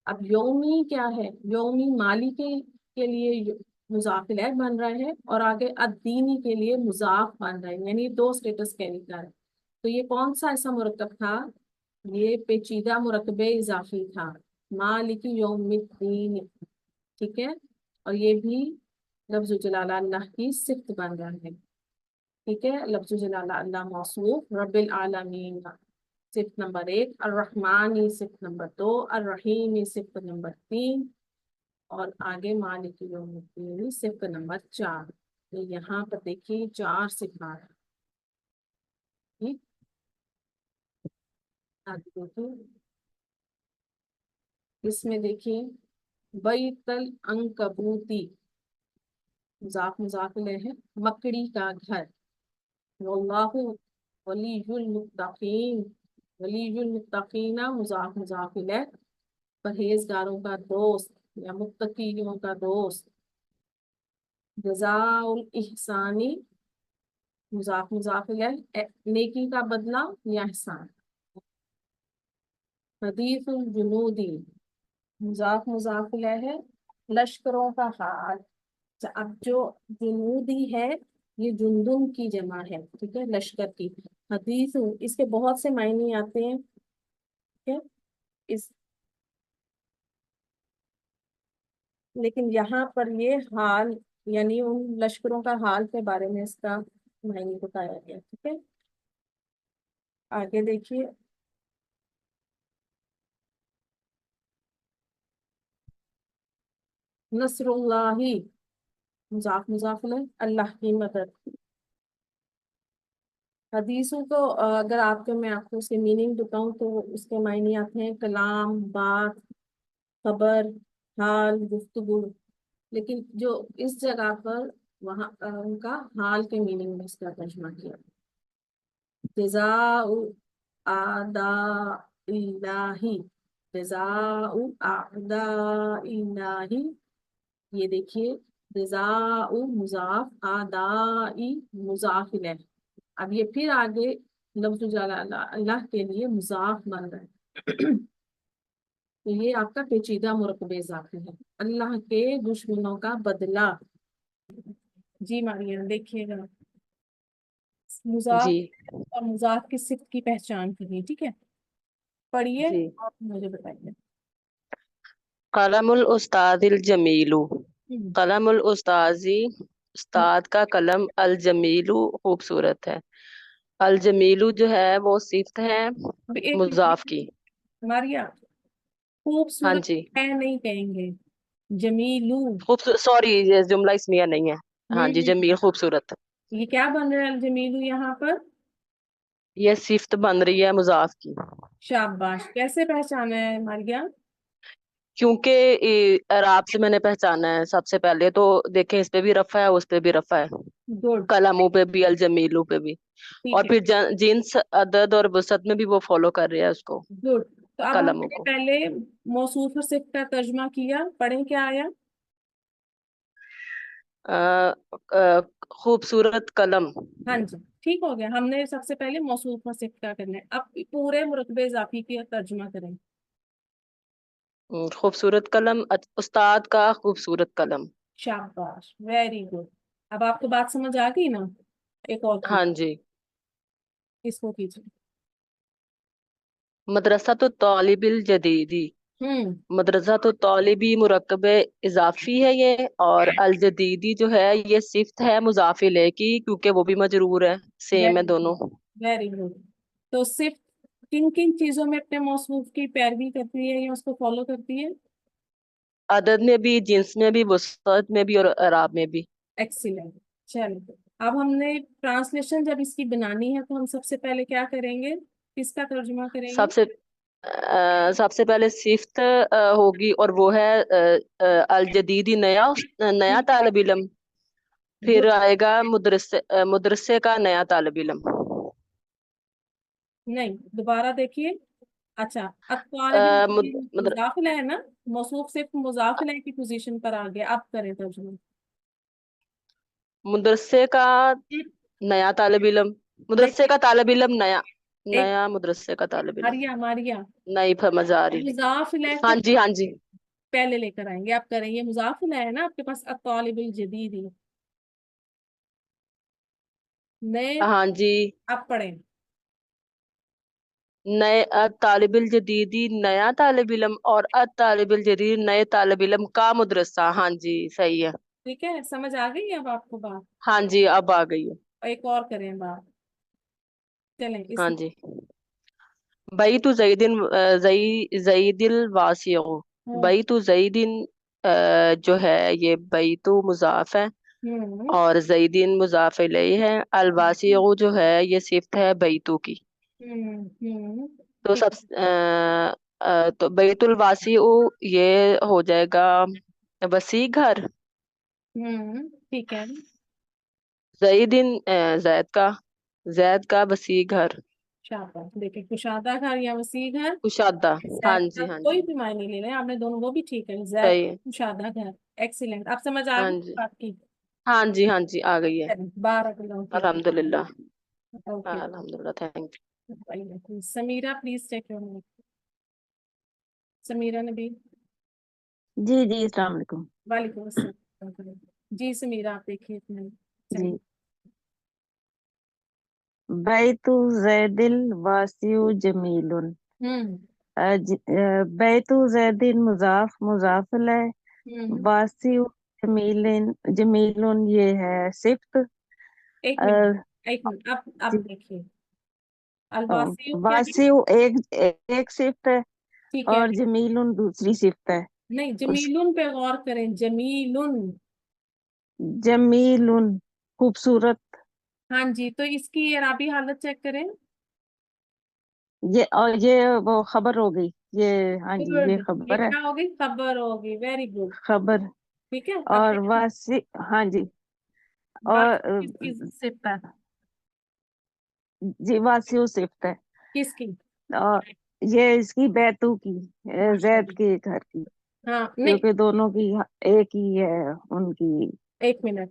اب یومی کیا ہے؟ یومی مالی کے لیے مضاف الیہ بن رہا ہے اور آگے الدینی کے لیے مضاف بن رہا ہے، یعنی دو اسٹیٹس کیری کر رہا ہے۔ تو یہ کون سا ایسا مرکب تھا؟ یہ پیچیدہ مرکب اضافی تھا، مالک یوم الدین، ٹھیک ہے، اور یہ بھی لفظ جلالہ اللہ کی صفت بن رہا ہے، ٹھیک ہے، لفظ جلالہ اللہ موصوف، رب العالمین صفت نمبر 1، الرحمن صفت نمبر 2، الرحیم صفت نمبر 3، اور آگے مالک یوم الدین صفت نمبر 4۔ تو یہاں پر دیکھیے 4 صفات، ٹھیک، آگے دیکھیے اس میں دیکھیے بیت العنکبوتی، مضاف الیہ ہے، مکڑی کا گھر، واللہ ولی المتقین، ولی المتقین مضاف الیہ، پرہیزگاروں کا دوست یا متقیوں کا دوست، جزاء الاحسانی مضاف الیہ، نیکی کا بدلہ یا احسان، حدیث الجنودی مضاف الیہ ہے، لشکروں کا حال۔ اب جو جنودی ہے یہ جندن کی جمع ہے، ٹھیک ہے، لشکر کی، حدیث اس کے بہت سے معنی آتے ہیں، ٹھیک ہے، اس لیکن یہاں پر یہ حال یعنی ان لشکروں کا حال کے بارے میں اس کا معنی بتایا گیا، ٹھیک ہے، آگے دیکھیے نصر اللہ مضاف الیہ، اللہ کی مدد، حدیثوں کو اگر میں آپ کو اس کے میننگ بتاؤں تو اس کے معنی آتے ہیں کلام، بات، خبر، حال، گفتگو، لیکن جو اس جگہ پر وہاں ان کا حال کے میننگ میں اس کا ترجمہ کیا، جزاء اعداء اللہ، جزاء اعداء اللہ، یہ دیکھیے جزاء مضاف، اعداء مضاف الیہ، اب یہ پھر آگے لفظ جلالہ اللہ کے لیے مضاف بن رہا ہے۔ تو یہ آپ کا پیچیدہ مرکب اضافی ہے، اللہ کے دشمنوں کا بدلہ۔ جی مریم دیکھیے گا، مضاف جی اور مضاف کی صفت کی پہچان کریے، ٹھیک ہے، پڑھیے جی اور مجھے بتائیے۔ قلم الاستاذ الجمیل، ہم، قلم الاستاذی استاد کا قلم، الجمیل خوبصورت ہے، الجمیل جو ہے وہ صفت ہے اب ایک مضاف کی۔ ماریا، ہاں خوبصورت جی، ہے نہیں کہیں گے، جمیلو، خوبصورت، سوری یہ جملہ اسمیہ نہیں ہے، ہاں جی، ہوں، جمیل خوبصورت، یہ کیا بن رہا ہے الجمیلو یہاں پر؟ یہ صفت بن رہی ہے مضاف کی، شاباش، کیسے پہچانا ہے ماریا؟ کیونکہ اعراب سے میں نے پہچانا ہے سب سے پہلے، تو دیکھیں اس پہ بھی رفع ہے اس پہ بھی رفع ہے، گڈ، قلموں پہ بھی الجمیلوں پہ بھی، اور ٹھیک ہے، پھر جنس عدد اور وسط میں بھی وہ فالو کر رہے ہیں اس کو، گڈ، تو اب ہم قلموں نے کو۔ پہلے موصوف اور صفت کا ترجمہ کیا، پڑھیں کیا آیا؟ خوبصورت قلم، ہاں جی، ٹھیک ہو گیا، ہم نے سب سے پہلے موصوف اور صفت کا کرنا ہے، اب پورے مرتبہ اضافی کی ترجمہ کریں۔ خوبصورت قلم، استاد کا خوبصورت قلم۔ شاباش، ویری گڈ، اب آپ کو بات سمجھ آ گئی نا؟ ایک اور کی ہاں جی، اس کو کیجیے۔ مدرسہ تو طالب الجدیدی، ہوں، مدرسہ تو طالبی مرکب اضافی ہے یہ، اور الجدیدی جو ہے یہ صفت ہے مضاف الیہ کی، کیونکہ وہ بھی مجرور ہے، سیم ہے ویری گڈ، دونوں۔ ویری گڈ، تو صرف کن کن چیزوں میں اپنے موصوف کی پیروی کرتی ہے یا اس کو فالو کرتی ہے؟ عدد میں بھی، جنس میں بھی، وسعت میں بھی، اور اعراب میں بھی۔ ایکسیلنٹ، چلو اب ہم نے ٹرانسلیشن جب اس کی بنانی ہے تو ہم سب سے پہلے کیا کریں گے، کس کا ترجمہ کریں گے؟ سب سے پہلے صفت ہوگی، اور وہ ہے الجدیدی، نیا طالب علم، پھر آئے گا مدرسے کا نیا طالب علم۔ نہیں، دوبارہ دیکھیے، اچھا، اطوار بھی مضافلہ ہے نا، موصوف صرف مضافلہ کی پوزیشن پر آ گیا، اب کریں ترجمہ۔ مدرسے کا نیا طالب علم، مدرسے دیکھیے کا طالب علم نیا، ایک نیا مدرسے کا طالب علم، ماریا، نہیں سمجھ آ رہی۔ مضاف الیہ ہاں سے جی، ہاں جی، पहले लेकर आएंगे। आप करें, ये मुजाफ इलैह है ना आपके पास, अत्तालिबुल जदीदी, नए। हाँ जी। आप पढ़ें। नए तालिबिल जदीदी नया तालिब इल्म, और तालिबिल जदीद नए तालिब इल्म का मदरसा। हाँ जी, सही है। ठीक है, समझ आ गई अब आपको बात? हाँ जी, अब आ गई है। एक और करें बात, चलें इस। हाँ जी। बैतु जईदिन जईदिल वासिउ। हम्म बैतु जईदिन जो है ये बैतु मुजाफ है, हम्म और जईदिन मुजाफ इलैह है। अल वासिउ जो है ये सिफ्त है बैतु की। तो ठीक। सब तो बैतुल वासिउ ये हो जाएगा वसी घर। ठीक है। जईदिन जैद का वसी घर। शाबाश, देखिए कुशादा घर या वसी घर, कुशादा। हाँ जैद का जी, हाँ कोई जी, भी मायने ले लें आपने, दोनों वो भी ठीक है, जैद सही है। कुशादा घर। एक्सीलेंट, आप समझ आ हाँ गई जी, बात की? हाँ जी, हाँ जी, आ गई है। बारह फीक। अल्हम्दुलिल्लाह। हाँ, ओके। अल्हम्दुलिल्लाह, thank Sameera please take your mic. Sameera Nabi. जी जी, अस्सलाम वालेकुम। वालेकुम अस्सलाम। जी समीरा, आप देखिए इसमें। चलिए। जी, बैतु जैदिल वासिउ जमीलुन। हम्म बैतु जैदिन मुजाफ मुजाफिल है। हम्म वासिउ जमीलिन जमीलुन ये है सिफ्त। एक अ, मिनट, एक मिनट, आप जी, देखिए। अ, अलवासी क्या है? वासिउ एक एक सिफ्त है, ठीक है। और जमीलुन दूसरी सिफ्त है। नहीं, उस जमीलुन पे गौर करें, जमीलुन। जमीलुन खूबसूरत। हाँ जी, तो इसकी इराबी हालत चेक करें। ये और ये वो खबर हो गई। ये, हाँ जी, गुड। ये ये खबर है। क्या होगी? खबर होगी, वेरी गुड। खबर। ठीक है, अब और देखिए। वासी, हाँ जी, और वासी किसकी सिफ्त है? जी वासिउ सिफ्त है। किसकी? और ये इसकी बैतू की, जैद माशाल्लाह। के घर की, हाँ नहीं, क्योंकि दोनों की एक ही है उनकी। एक मिनट।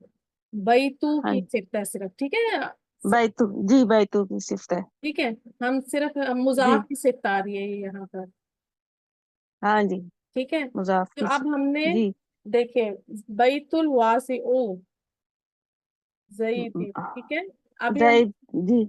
बैतू की हाँ, सिफ्त है सिर्फ, ठीक है। बैतू, जी बैतू की सिफ्त है। ठीक है, हम सिर्फ जी, मुजाफ की सिफ्त आ रही है ये यहाँ पर। हाँ जी, ठीक है, मुजाफ तो की अब हमने जी, देखे बैतुल वासिउ जईद, ठीक है। अभी हम जैद, जी,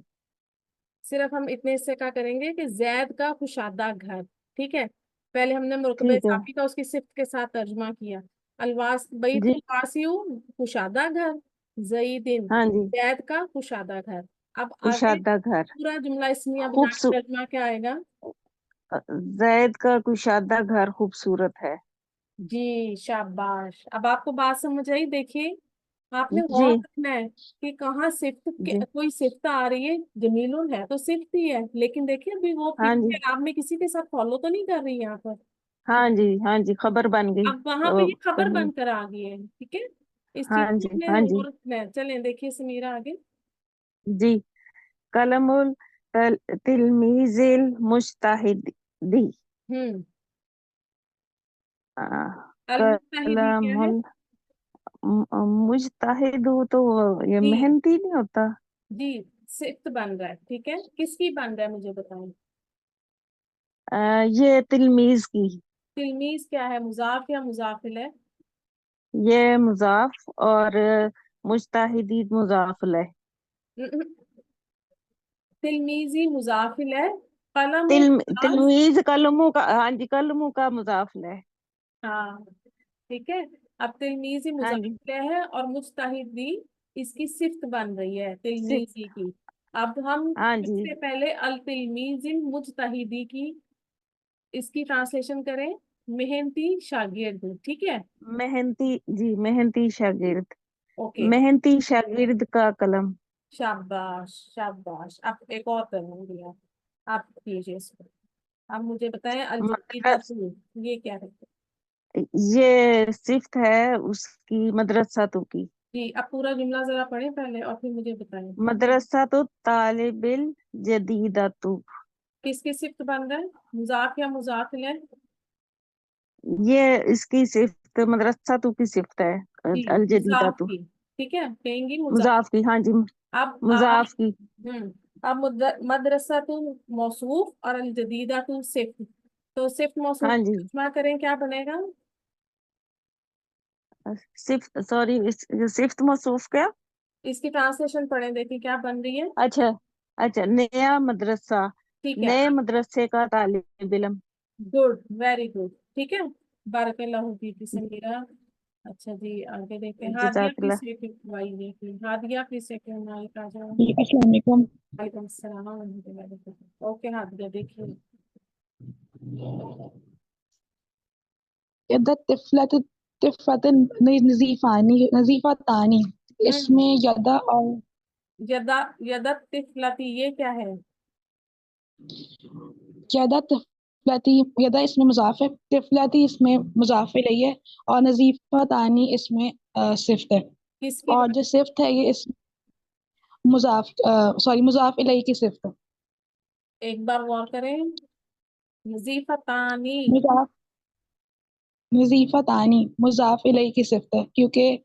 सिर्फ हम इतने से क्या करेंगे कि जैद का कुशादा घर। ठीक है, पहले हमने मुरकबे ठीक है, इजाफी का उसकी सिफ्त के साथ तर्जुमा किया। अलवास बैतुल जी, वासिउ कुशादा घर, जईदिन हाँ जी, जैद का कुशादा घर। अब आगे कुशादा घर पूरा जुमला इसमिया बना के खूबसूरत। तर्जुमा क्या आएगा? जैद का कुशादा घर खूबसूरत है। जी शाबाश, अब आपको बात समझ आई? देखिए, आपने जी, गौर करना है कि कहाँ सिफ्त जी, कोई सिफ्त आ रही है। जमीलुन है तो सिफ्त ही है, लेकिन देखिए अभी वो हाँ फिक्र जी, आप में किसी के साथ फॉलो तो नहीं कर रही है यहाँ पर। हाँ जी, हाँ जी, खबर बन गई अब वहां पे तो ये खबर करनी। बनकर आ गई है, ठीक है। इस चीज हाँ को जी, हमने हाँ जी, गौर रखना है। चलें देखिए समीरा आगे। जी, कलमुल तिलमीजिल मुज्तहिदी। हम्म आ, अल मुत्तहिदी क्या है? कलमुल मुज्तहिदू तो ये जी मेहनती नहीं होता। जी, सिफ्त बन रहा है, ठीक है। किसकी बन रहा है मुझे बताएं। ये तिलमीज की। तिलमीज क्या है, मुजाफ या मुजाफिल है? ये मुजाफ, और मुज्तहिदी मुजाफिल है। तिलमीजी मुजाफिल है। कलम उस्ताज। तिलमीज कलमू का, हाँ जी, कलमू का मुजाफिल है। हाँ ठीक है। अब तिलमीजी हाँ जी, मुजाफिल है और मुज्तहिदी इसकी सिफ्त बन रही है सिर्फ, तिलमीजी की। अब हम हाँ जी, सबसे पहले अल तिलमीजिल मुज्तहिदी की इसकी ट्रांसलेशन करें, मेहनती शागिर्द, ठीक है। मेहनती, जी मेहनती शागिर्द। ओके। मेहनती शागिर्द का कलम। शाबाश शाबाश, अब एक और करूंगी आप कीजिए इसको। अब मुझे बताएं, अल जदीदा मदरस ये क्या है? ये सिफ्त है उसकी, मदरसा की। जी, अब पूरा जुमला जरा पढ़ें पहले और फिर मुझे बताएं। मदरसा तो तालिबिल जदीदतु। किसकी सिफ्त बन रहा है, मुजाफ या मुजाफ इलैह? ये इसकी सिफ्त, मदरसा की सिफ्त है। जी, अल मुजाफ जदीदतु की। ठीक है, कहेंगी मुजाफ। मुजाफ की, हाँ जी, अब आप मुजाफ की। अब मदरसा तो मौसूफ और अल जदीदा तो सिफ्त। तो सिफ्त मौसूफ हाँ जी, तर्जुमा करें क्या बनेगा? सिफ्त, सॉरी, सिफ्त मौसूफ क्या? इसकी ट्रांसलेशन पढ़ें, देखिए क्या बन रही है। अच्छा, अच्छा, नया मदरसा, ठीक है, नए मदरसे का तालिब इल्म। गुड, वेरी गुड, ठीक है। बारकल्लाहु फीकी समीरा। अच्छा जी, आगे देखते हैं। हादिया जज़ाकल्लाह। प्लीज हादिया प्लीज माइक आ जाओ। अस्सलाम वालेकुम। वालेकुम अस्सलाम व रहमतुल्लाहि व बरकातहू। ओके हादिया, देखिए। यद नजीफातानी, हम्म, इसमें यदा और यदा, यदत तिफलती, ये क्या है? यदा तिफलती, यदा इसमें मुजाफ है, तिफलती इसमें मुजाफ इलैहि है, और नजीफातानी इसमें सिफ्त है। किसकी और बात? जो सिफ्त है ये इस मुजाफ इलैहि की सिफ्त है। एक बार गौर करें। नजीफतानी। मुजाफ नजीफातानी मुजाफ इलैहि की सिफ्त है, क्योंकि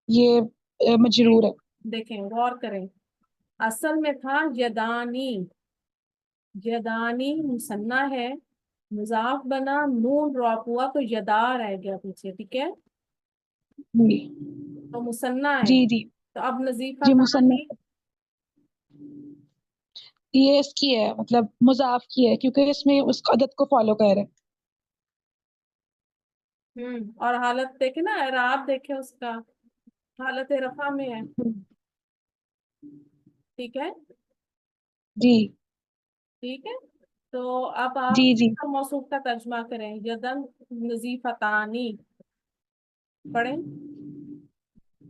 ये मजरूर है। देखें, गौर करें। असल में था यदानी। यदानी मुसन्ना है, मुजाफ बना, नून ड्रॉप हुआ तो यदा रह गया पीछे, ठीक है। जी तो मुसन्ना है। जी जी तो अब नजीफा जी मुसन्नफ, तानी। ये इसकी है, मतलब मुजाफ की है, क्योंकि इसमें उस आदत को फॉलो कर रहे हैं। और हालत देखे ना, एराब देखे उसका, हालत रफा में है, ठीक है। जी ठीक है, तो अब आप जी जी। मौसूफ का तर्जमा करें। यदन नजीफतानी, पढ़ें।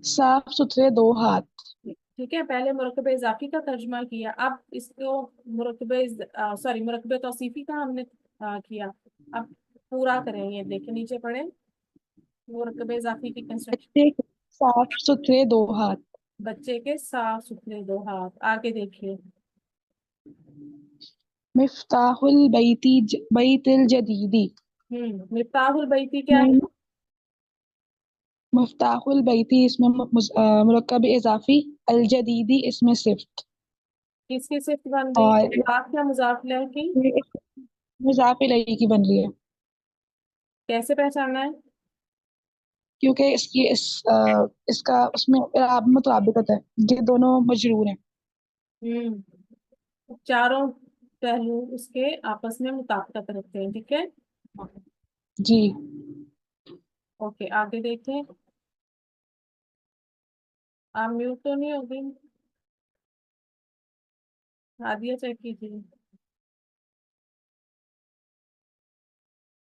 साफ सुथरे दो हाथ। ठीक है, पहले मुरकबे इजाफी का तर्जमा किया, अब इसको मुरकबे, सॉरी, मुरकबे तौसीफी का हमने किया। अब पूरा करें, ये देखें, नीचे पढ़े, मुरकबे इजाफी की कंस्ट्रक्शन। बच्चे के साफ सुथरे दो हाथ। बच्चे के साफ सुथरे दो हाथ, आगे देखिए। मिफ्ताहुल बैतिल जदीदी। मिफ्ताहुल बैती क्या है? नहीं, मिफ्ताहुल बैती इसमें मुरक्कब इजाफी, अल जदीदी इसमें सिफ्त। किसकी सिफ्त बन रही है? और मुजाफ या मुजाफिला की? ये मुजाफ इलैहि की बन रही है, कैसे पहचानना है? क्योंकि इसका उसमें इराब मुताबिकत है, ये दोनों मजरूर हैं। चारों पहलू उसके आपस में मुताबिकत रखते हैं, ठीक है। जी ओके, आगे देखें। आप म्यूट तो नहीं होगी? हादिया चेक कीजिए।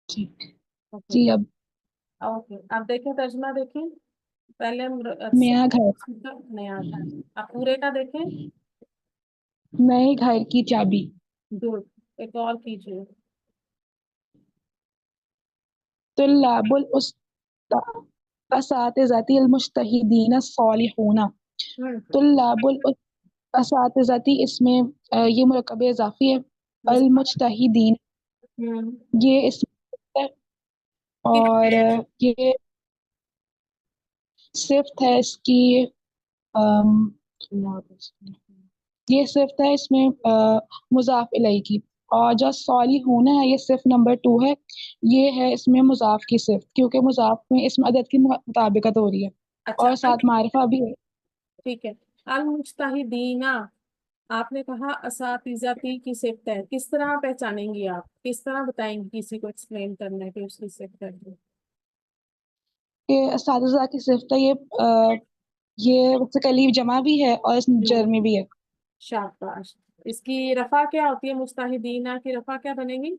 जी ओके। जी। अब ओके, आप देखें, तर्जमा देखें। पहले नया घर, नया था। आप पूरे का देखें। नए घर की चाबी। गुड, एक और कीजिए। तुल्लाबुल असातिज़ाती अल मुज्तहिदीन सालिहूना। हम्म, तुल्लाबुल असातिज़ाती इसमें ये मुरक्कब इजाफी है, अल मुज्तहिदीन हम्म, ये इसमें है, और ये सिफ्त है इसकी। अम, ये सिफ्त है इसमें मुजाफ इलैहि की। और जो सालिहूना है ये सिर्फ नंबर 2 है, ये है इसमें मुजाफ की सिफ्त, क्योंकि मुजाफ में इसमें अदद की मुताबिकत हो रही है, अच्छा, और साथ मारिफा भी है। ठीक है। अल मुज्तहिदीना, आपने कहा असातिज़ाती की सिफ्त है, किस तरह पहचानेंगी आप, किस तरह बताएंगी किसी को एक्सप्लेन करना है कि उसकी सिफ्त है? कि असातिज़ा की सिफ्त है, ये बेसिकली जमा भी है और इसमें जर में भी है। शाबाश। इसकी रफा क्या होती है? मुज्तहिदीना की रफा क्या बनेगी?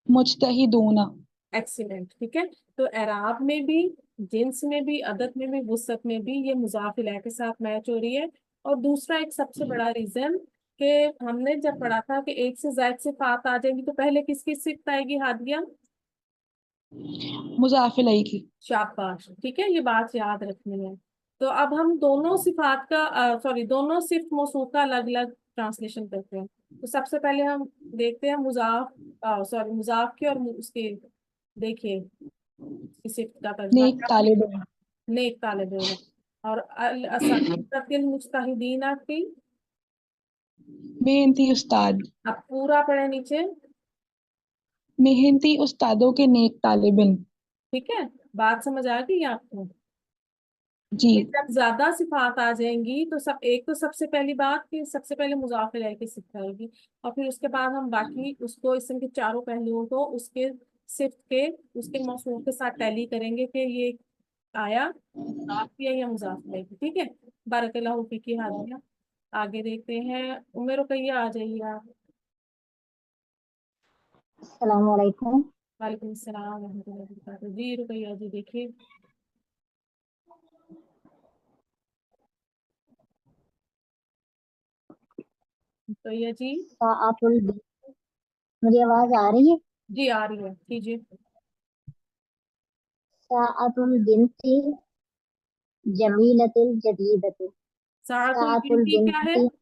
मुज्तहिदूना। एक्सीलेंट, ठीक है। तो एराब में भी, जिन्स में भी, अदद में भी, वुसत में भी ये मुजाफ इलैहि के साथ मैच हो रही है। और दूसरा एक सबसे बड़ा रीजन, कि हमने जब पढ़ा था कि एक से ज्यादा सिफात आ जाएंगी तो पहले किसकी सिफ्त आएगी हादिया? मुजाफ इलैहि की। शाबाश, ठीक है, ये बात याद रखनी है। तो अब हम दोनों सिफात का, सॉरी, दोनों सिफ्त मौसूफ का अलग अलग ट्रांसलेशन करते हैं। तो सबसे पहले हम देखते हैं मुजाफ, सॉरी, मुजाफ के और उसके, देखिए इसकी सिफ्त का तर्जुमा नेक क्या तालिब बनेगा? इल्म। नेक तालिब इल्म। और अल असातिज़ातिल मुज्तहिदीना की, मेहनती उस्ताद। अब पूरा पढ़े नीचे, मेहनती उस्तादों के नेक तालिब इल्म। ठीक है। बात समझ आ गई आपको? जी। ये जब ज्यादा सिफात आ जाएंगी तो सब, एक तो सबसे पहली बात कि सबसे पहले मुजाफ इलैहि की सिफत आएगी, और फिर उसके बाद हम बाकी उसको इसम के चारों पहलुओं को उसके सिर्फ के उसके मौसूफ के साथ टैली करेंगे कि ये आया मुजाफ किया या मुजाफ इलैहि की। ठीक है, बारकल्लाहु फीकी हादिया। आगे देखते हैं, उम्र रुकैया आ जाइए आप। अस्सलाम वालेकुम। वालेकुम अस्सलाम रहमतुल्लाहि व बरकातहू। जी रुकैया जी देखिए। रुकैया जी। साअतुल बिन, मेरी आवाज आ रही है? जी आ रही है, कीजिए। साअतुल बिनती जमीलतिल जदीदतु। साअतुल साअतुल बिनती क्या है? बिनती,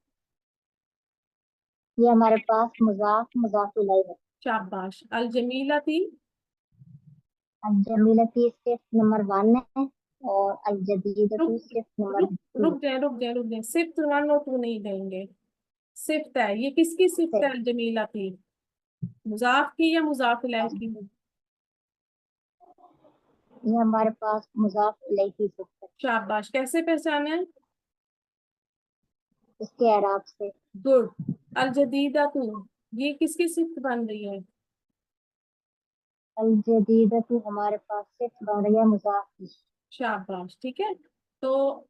ये हमारे पास मुजाफ इलैहि है। शाबाश। अल जमीला थी। अल जमीलती सिर्फ नंबर 1 है, और अल जदीदतु रुक सिर्फ नंबर रुक 2 रुक जाए, सिर्फ वन और टू नहीं देंगे। सिफ्त है, ये किसकी सिफ्त है। है? अल जमीला थी, मुजाफ की या मुजाफ इलैहि की? ये हमारे पास मुजाफ इलैहि की सिर्फ है, शाबाश। कैसे पहचाना है? इसके एराब से। गुड। अल जदीदा तू, ये किसकी सिफ्त बन रही है? अल जदीदतु हमारे पास सिर्फ बन रही है मुजाफ की। शाबाश, ठीक है। तो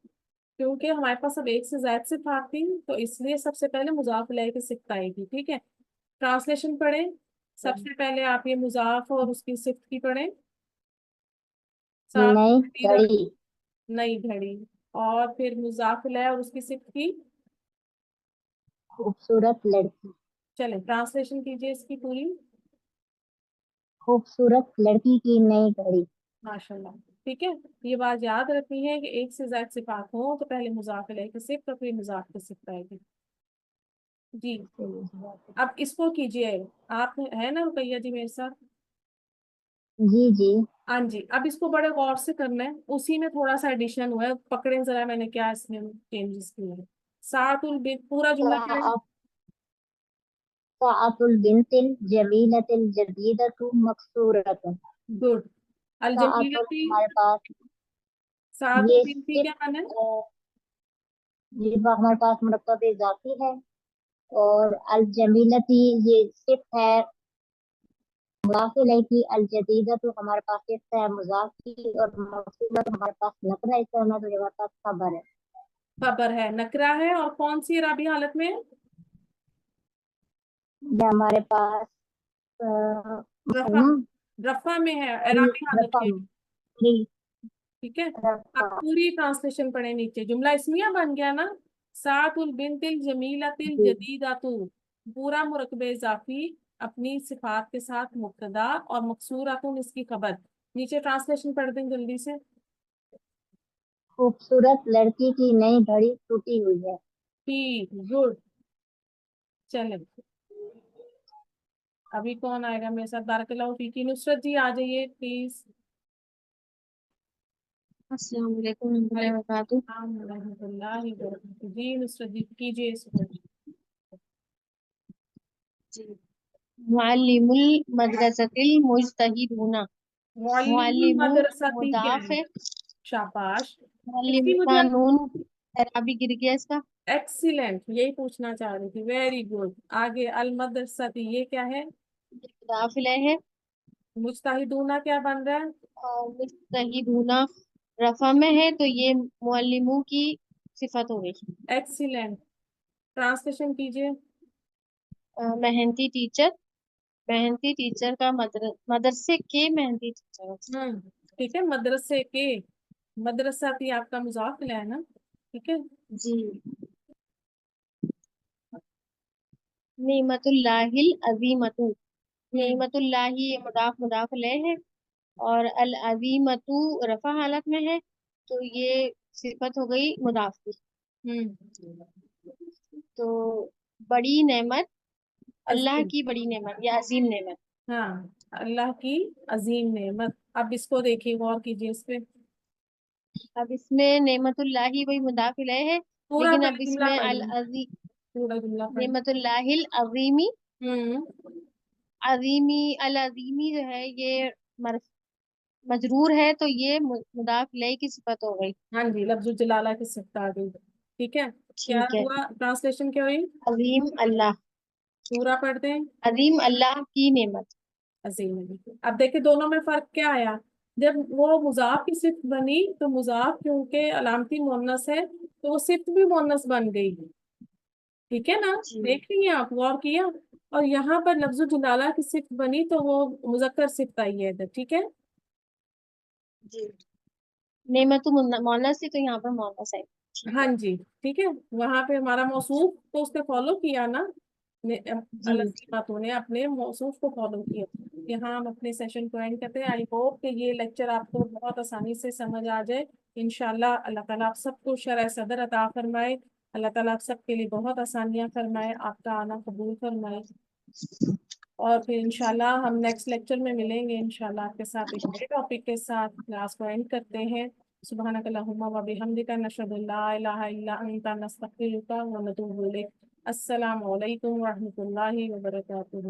क्योंकि हमारे पास अब एक से ज्यादा सिफात थी तो इसलिए सबसे पहले मुजाफ इलैहि की सिफ्त आएगी। ठीक है, ट्रांसलेशन पढ़ें। सबसे पहले आप ये मुजाफ और उसकी सिफ्त की पढ़ें। साथ नई जदीदा, घड़ी, नई घड़ी। और फिर मुजाफ इलैहि और उसकी सिफ्त की। खूबसूरत लड़की। चलें ट्रांसलेशन कीजिए इसकी पूरी। खूबसूरत लड़की की नई घड़ी। माशाल्लाह। ठीक है, ये बात याद रखनी है कि एक से ज्यादा सिफात हो तो पहले मुजाफ इलैहि की सिफ्त और फिर मुजाफ की सिफ्त आएगी। जी, अब इसको कीजिए। आप है ना रुकैया जी मेरे साथ? जी जी। हाँ जी, अब इसको बड़े गौर से करना है, उसी में थोड़ा सा एडिशन हुआ है, पकड़े जरा मैंने क्या इसमें चेंजेस किए हैं। सातुल बिन, पूरा जुमला क्या है? साअतुल बिनतिल जमीलतिल जदीदतु मकसूरतुन। गुड। अल जमीला साअतुल थी। हमारे पास, सातुल ये बिन थी सिर्फ क्या माना है? ये हमारे पास मुरक्कब इजाफी है। और अल जमीलती ये सिर्फ है मुजाफ इलैहि की। अल जदीदतु हमारे पास सिर्फ है मुजाफ की, और मकसूरत हमारे पास नकरा, इसका मतलब तो हमारे पास खबर है। खबर है, नकरा है, और कौन सी राबी हालत में? ये हमारे पास रफा, ना, रफा में है, एराबी हालत रफा में। में, जी, ठीक है, अब रफा। पूरी ट्रांसलेशन पढ़े नीचे, जुमला इसमिया बन गया ना। सातुल बिनतिल जमीलतिल जी, जदीदातु, पूरा मुरकबे इजाफी अपनी सिफात के साथ मुब्तदा, और मकसूरातुन इसकी खबर। नीचे ट्रांसलेशन पढ़ दें जल्दी से। खूबसूरत लड़की की नई घड़ी टूटी हुई है। ठीक, गुड। चले, अभी कौन आएगा मेरे साथ? बारकल्लाहु फीकी। नुसरत जी आ जाइए प्लीज। अस्सलाम वालेकुम रहमतुल्लाहि व बरकातुहू। जी नुसरत जी कीजिए इसको। जी। मुअल्लिमुल मदरसतिल मुज्तहिदूना। मुअल्लिमुल मुअल्लिमु मदरसती क्या मुदाफ है? है। शाबाश। मुअल्लिम इसकी मुझे, कानून एराबी गिर गया इसका। एक्सीलेंट, यही पूछना चाह रही थी, वेरी गुड। आगे अल मदरसती ये क्या है? ये मुदाफ इलैहि है। मुजतहिदूना क्या बन रहा है? और मुज्तहिदूना रफा में है, तो ये मुअल्लिमु की सिफत हो गई। एक्सीलेंट। ट्रांसलेशन कीजिए। मेहनती टीचर। मेहनती टीचर का मदरसे के मेहनती टीचर। ठीक है, मदरसे के, मदरसा भी आपका मुजाफ इलैहि है ना? ठीक है। जी। नेमतुल्लाहिल अजीमतु। नेमतुल्लाही ये मुदाफ इलैहि है, और अल अजीमतु रफा हालत में है, तो ये सिफत हो गई मुदाफ की। हम्म। तो बड़ी नेमत, अल्लाह अजीम, की बड़ी नेमत या अजीम नेमत। हाँ, अल्लाह की अजीम नेमत। अब इसको देखिए, गौर कीजिए इस पे। अब इसमें नेमतुल्लाही वही मुदाफ इलैहि है, पूरा लेकिन अब पहले जुमला इसमें अल पढ़िए, अजी पूरा जुमला पढ़िए। नेमतुल्लाहिल अजीमी। हम्म। अजीमी, अल अजीमी जो है ये مجرور ہے تو یہ مضاف الیہ کی صفت ہو گئی. ہاں جی، لفظ الجلالہ کی صفت آ گئی. ٹھیک ہے، کیا ٹھیک ہے. ہوا؟ ٹرانسلیشن کیا ہوئی؟ عظیم اللہ. پورا پڑھ دیں. عظیم اللہ کی نعمت. عظیم. اب دیکھیں دونوں میں فرق کیا آیا. جب وہ مضاف کی صفت بنی تو مضاف کیونکہ علامتی مؤنث ہے تو وہ صفت بھی مؤنث بن گئی. ٹھیک ہے نا، جی دیکھ رہی ہیں آپ، غور کیا. اور یہاں پر لفظ الجلالہ کی صفت بنی تو وہ مذکر صفت آئی ہے ادھر. ٹھیک ہے. جی. نعمت مؤنث تھی تو یہاں پر مؤنث ہے. ٹھیک ہاں ہے. جی ٹھیک ہے. وہاں پہ ہمارا موصوف تو اس نے فالو کیا نا، جی اللہ نے اپنے موصوف کو فالو کیا. یہاں ہم اپنے سیشن کو اینڈ کرتے ہیں. آئی ہوپ کہ یہ لیکچر آپ کو بہت آسانی سے سمجھ آ جائے. انشاءاللہ اللہ تعالیٰ آپ سب کو شرح صدر عطا فرمائے. اللہ تعالیٰ آپ سب کے لیے بہت آسانیاں فرمائے، آپ کا آنا قبول فرمائے. اور پھر انشاءاللہ ہم نیکسٹ لیکچر میں ملیں گے انشاءاللہ آپ کے ساتھ ایک نئے ٹاپک کے ساتھ. کلاس کو اینڈ کرتے ہیں. سبحانک اللہم و بحمدک، نشہد ان لا الہ الا انت، نستغفرک و نتوب الیک. السلام علیکم و رحمۃ اللہ وبرکاتہ.